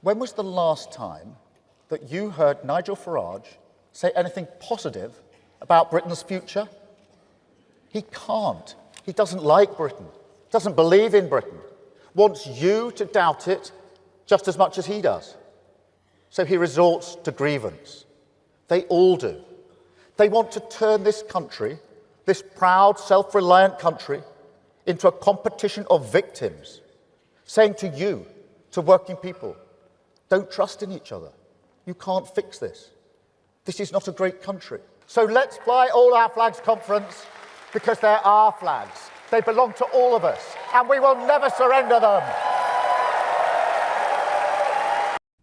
When was the last time that you heard Nigel Farage say anything positive about Britain's future? He can't. He doesn't like Britain, doesn't believe in Britain, wants you to doubt it just as much as he does. So he resorts to grievance. They all do. They want to turn this country, this proud, self-reliant country, into a competition of victims, saying to you, to working people, don't trust in each other. You can't fix this. This is not a great country. So let's fly all our flags conference, because they're our flags. They belong to all of us, and we will never surrender them.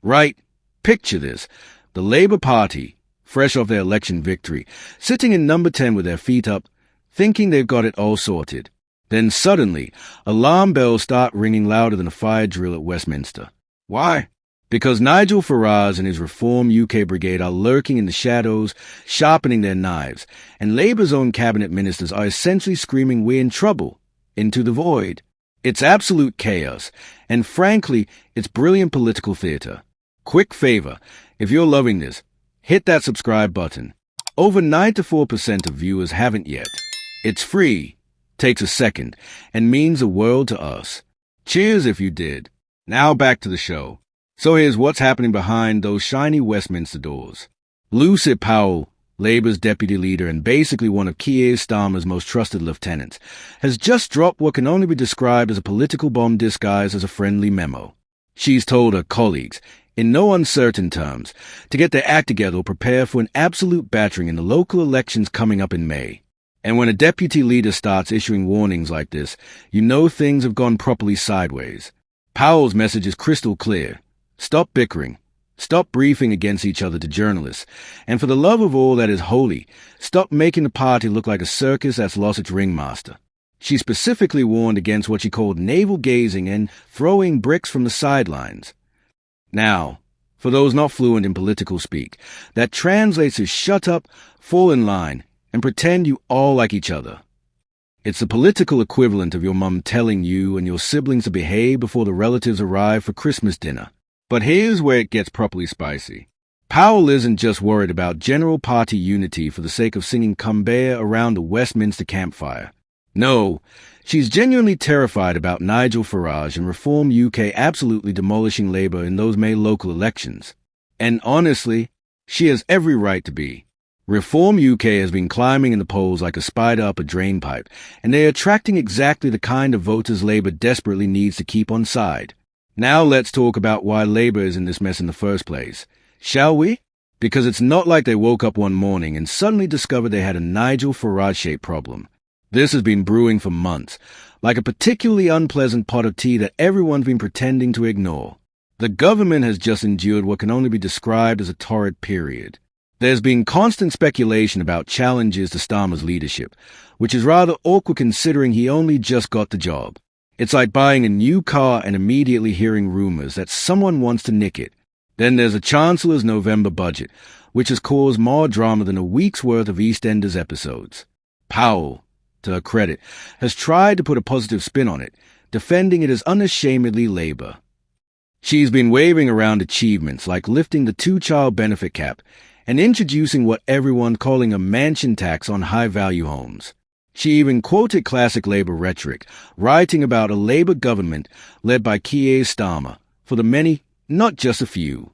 Right. Picture this. The Labour Party, fresh off their election victory, sitting in number 10 with their feet up, thinking they've got it all sorted. Then suddenly, alarm bells start ringing louder than a fire drill at Westminster. Why? Because Nigel Farage and his Reform UK brigade are lurking in the shadows, sharpening their knives, and Labour's own cabinet ministers are essentially screaming, "We're in trouble," into the void. It's absolute chaos, and frankly, it's brilliant political theatre. Quick favor, if you're loving this, hit that subscribe button. Over 94% of viewers haven't yet. It's free, takes a second, and means the world to us. Cheers if you did. Now back to the show. So here's what's happening behind those shiny Westminster doors. Lucy Powell, Labour's deputy leader and basically one of Keir Starmer's most trusted lieutenants, has just dropped what can only be described as a political bomb disguised as a friendly memo. She's told her colleagues, in no uncertain terms, to get their act together or prepare for an absolute battering in the local elections coming up in May. And when a deputy leader starts issuing warnings like this, you know things have gone properly sideways. Powell's message is crystal clear. Stop bickering. Stop briefing against each other to journalists. And for the love of all that is holy, stop making the party look like a circus that's lost its ringmaster. She specifically warned against what she called navel-gazing and throwing bricks from the sidelines. Now, for those not fluent in political speak, that translates as shut up, fall in line, and pretend you all like each other. It's the political equivalent of your mum telling you and your siblings to behave before the relatives arrive for Christmas dinner. But here's where it gets properly spicy. Powell isn't just worried about general party unity for the sake of singing Cumbaya around the Westminster campfire. No, she's genuinely terrified about Nigel Farage and Reform UK absolutely demolishing Labour in those May local elections. And honestly, she has every right to be. Reform UK has been climbing in the polls like a spider up a drainpipe, and they're attracting exactly the kind of voters Labour desperately needs to keep on side. Now let's talk about why Labour is in this mess in the first place. Shall we? Because it's not like they woke up one morning and suddenly discovered they had a Nigel Farage-shaped problem. This has been brewing for months, like a particularly unpleasant pot of tea that everyone's been pretending to ignore. The government has just endured what can only be described as a torrid period. There's been constant speculation about challenges to Starmer's leadership, which is rather awkward considering he only just got the job. It's like buying a new car and immediately hearing rumors that someone wants to nick it. Then there's the Chancellor's November budget, which has caused more drama than a week's worth of EastEnders episodes. Powell, to her credit, has tried to put a positive spin on it, defending it as unashamedly Labour. She's been waving around achievements like lifting the two-child benefit cap and introducing what everyone's calling a mansion tax on high-value homes. She even quoted classic Labour rhetoric, writing about a Labour government led by Keir Starmer, for the many, not just a few.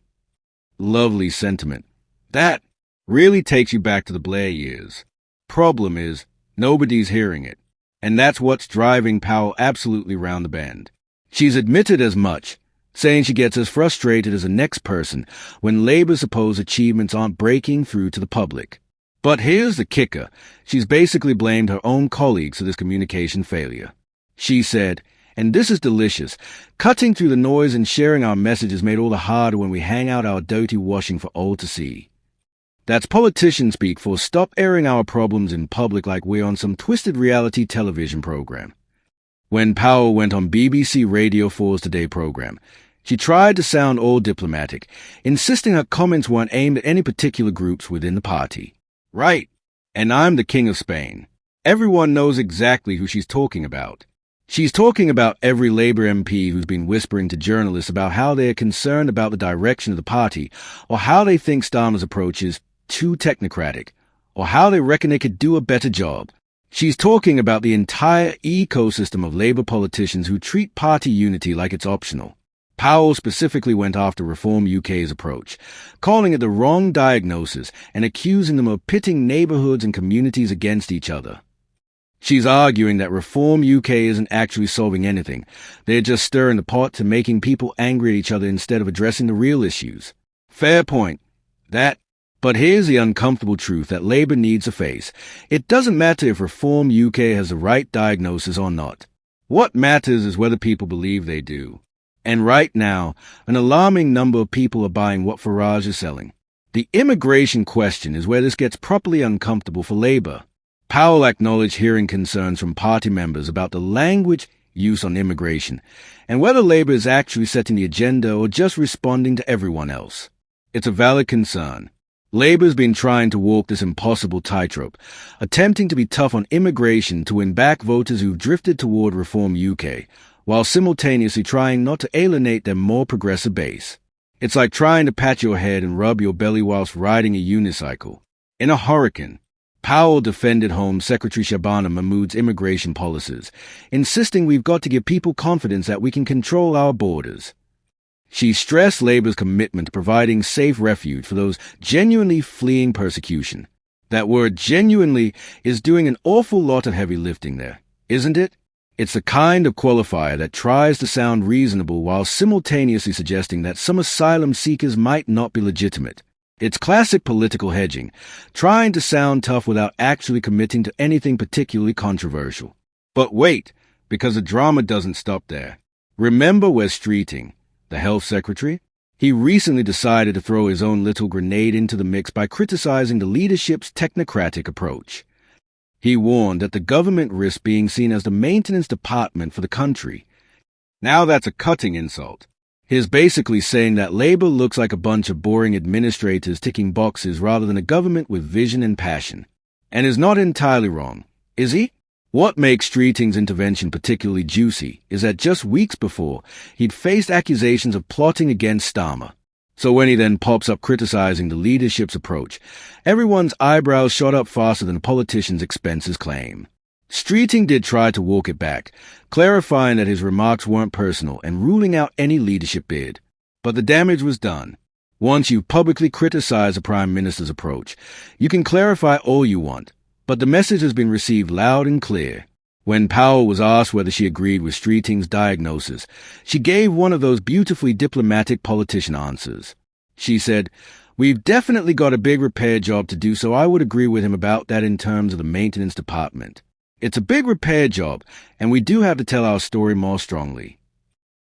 Lovely sentiment. That really takes you back to the Blair years. Problem is, nobody's hearing it, and that's what's driving Powell absolutely round the bend. She's admitted as much, saying she gets as frustrated as the next person when Labour's supposed achievements aren't breaking through to the public. But here's the kicker. She's basically blamed her own colleagues for this communication failure. She said, and this is delicious, cutting through the noise and sharing our messages made all the harder when we hang out our dirty washing for all to see. That's politician speak for stop airing our problems in public like we're on some twisted reality television program. When Powell went on BBC Radio 4's Today program, she tried to sound all diplomatic, insisting her comments weren't aimed at any particular groups within the party. Right, and I'm the King of Spain. Everyone knows exactly who she's talking about. She's talking about every Labour MP who's been whispering to journalists about how they are concerned about the direction of the party, or how they think Starmer's approach is too technocratic, or how they reckon they could do a better job. She's talking about the entire ecosystem of Labour politicians who treat party unity like it's optional. Powell specifically went after Reform UK's approach, calling it the wrong diagnosis and accusing them of pitting neighbourhoods and communities against each other. She's arguing that Reform UK isn't actually solving anything. They're just stirring the pot to making people angry at each other instead of addressing the real issues. Fair point. But here's the uncomfortable truth that Labour needs to face. It doesn't matter if Reform UK has the right diagnosis or not. What matters is whether people believe they do. And right now, an alarming number of people are buying what Farage is selling. The immigration question is where this gets properly uncomfortable for Labour. Powell acknowledged hearing concerns from party members about the language use on immigration, and whether Labour is actually setting the agenda or just responding to everyone else. It's a valid concern. Labour's been trying to walk this impossible tightrope, attempting to be tough on immigration to win back voters who've drifted toward Reform UK, while simultaneously trying not to alienate their more progressive base. It's like trying to pat your head and rub your belly whilst riding a unicycle. In a hurricane, Powell defended Home Secretary Shabana Mahmood's immigration policies, insisting we've got to give people confidence that we can control our borders. She stressed Labour's commitment to providing safe refuge for those genuinely fleeing persecution. That word genuinely is doing an awful lot of heavy lifting there, isn't it? It's the kind of qualifier that tries to sound reasonable while simultaneously suggesting that some asylum seekers might not be legitimate. It's classic political hedging, trying to sound tough without actually committing to anything particularly controversial. But wait, because the drama doesn't stop there. Remember Wes Streeting, the health secretary? He recently decided to throw his own little grenade into the mix by criticizing the leadership's technocratic approach. He warned that the government risked being seen as the maintenance department for the country. Now that's a cutting insult. He's basically saying that Labour looks like a bunch of boring administrators ticking boxes rather than a government with vision and passion. And is not entirely wrong, is he? What makes Streeting's intervention particularly juicy is that just weeks before, he'd faced accusations of plotting against Starmer. So when he then pops up criticizing the leadership's approach, everyone's eyebrows shot up faster than a politician's expenses claim. Streeting did try to walk it back, clarifying that his remarks weren't personal and ruling out any leadership bid. But the damage was done. Once you publicly criticize the Prime Minister's approach, you can clarify all you want, but the message has been received loud and clear. When Powell was asked whether she agreed with Streeting's diagnosis, she gave one of those beautifully diplomatic politician answers. She said, "We've definitely got a big repair job to do, so I would agree with him about that in terms of the maintenance department. It's a big repair job, and we do have to tell our story more strongly."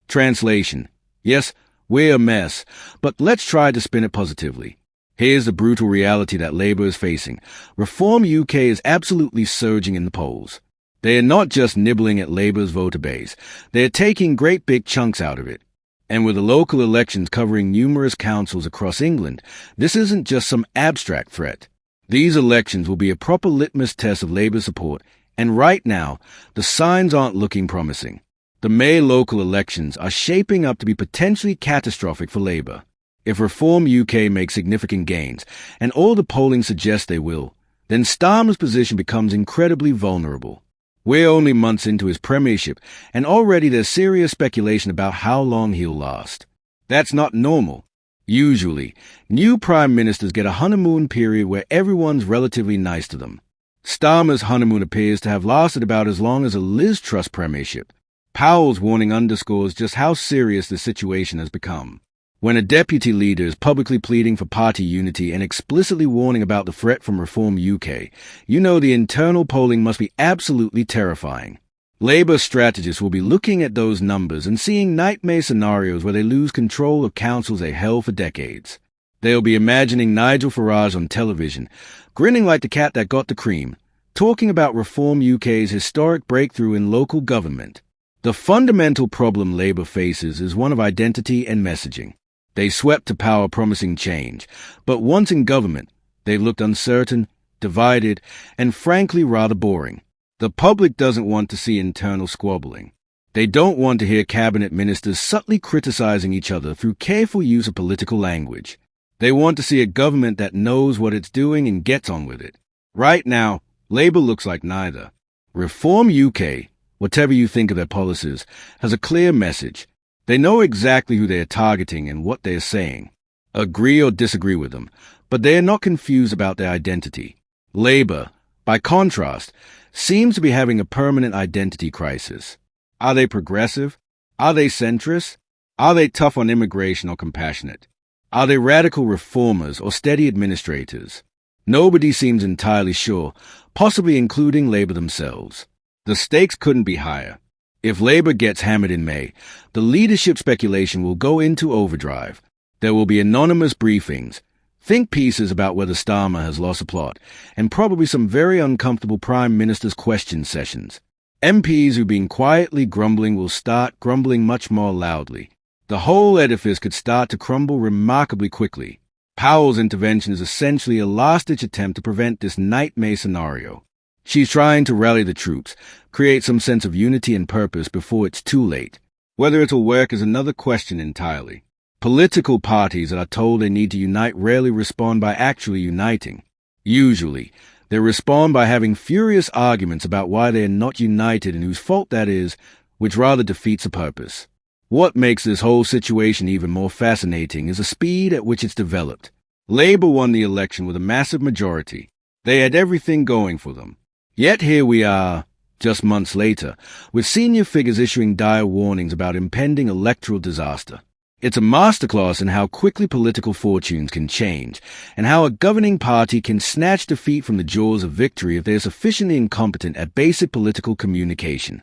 Translation: yes, we're a mess, but let's try to spin it positively. Here's the brutal reality that Labour is facing. Reform UK is absolutely surging in the polls. They are not just nibbling at Labour's voter base, they are taking great big chunks out of it. And with the local elections covering numerous councils across England, this isn't just some abstract threat. These elections will be a proper litmus test of Labour's support, and right now, the signs aren't looking promising. The May local elections are shaping up to be potentially catastrophic for Labour. If Reform UK makes significant gains, and all the polling suggests they will, then Starmer's position becomes incredibly vulnerable. We're only months into his premiership, and already there's serious speculation about how long he'll last. That's not normal. Usually, new prime ministers get a honeymoon period where everyone's relatively nice to them. Starmer's honeymoon appears to have lasted about as long as a Liz Truss premiership. Powell's warning underscores just how serious the situation has become. When a deputy leader is publicly pleading for party unity and explicitly warning about the threat from Reform UK, you know the internal polling must be absolutely terrifying. Labour strategists will be looking at those numbers and seeing nightmare scenarios where they lose control of councils they held for decades. They'll be imagining Nigel Farage on television, grinning like the cat that got the cream, talking about Reform UK's historic breakthrough in local government. The fundamental problem Labour faces is one of identity and messaging. They swept to power promising change, but once in government, they've looked uncertain, divided, and frankly rather boring. The public doesn't want to see internal squabbling. They don't want to hear cabinet ministers subtly criticizing each other through careful use of political language. They want to see a government that knows what it's doing and gets on with it. Right now, Labour looks like neither. Reform UK, whatever you think of their policies, has a clear message. They know exactly who they are targeting and what they are saying. Agree or disagree with them, but they are not confused about their identity. Labour, by contrast, seems to be having a permanent identity crisis. Are they progressive? Are they centrist? Are they tough on immigration or compassionate? Are they radical reformers or steady administrators? Nobody seems entirely sure, possibly including Labour themselves. The stakes couldn't be higher. If Labour gets hammered in May, the leadership speculation will go into overdrive. There will be anonymous briefings, think pieces about whether Starmer has lost a plot, and probably some very uncomfortable Prime Minister's question sessions. MPs who've been quietly grumbling will start grumbling much more loudly. The whole edifice could start to crumble remarkably quickly. Powell's intervention is essentially a last-ditch attempt to prevent this nightmare scenario. She's trying to rally the troops, create some sense of unity and purpose before it's too late. Whether it'll work is another question entirely. Political parties that are told they need to unite rarely respond by actually uniting. Usually, they respond by having furious arguments about why they are not united and whose fault that is, which rather defeats the purpose. What makes this whole situation even more fascinating is the speed at which it's developed. Labour won the election with a massive majority. They had everything going for them. Yet here we are, just months later, with senior figures issuing dire warnings about impending electoral disaster. It's a masterclass in how quickly political fortunes can change, and how a governing party can snatch defeat from the jaws of victory if they are sufficiently incompetent at basic political communication.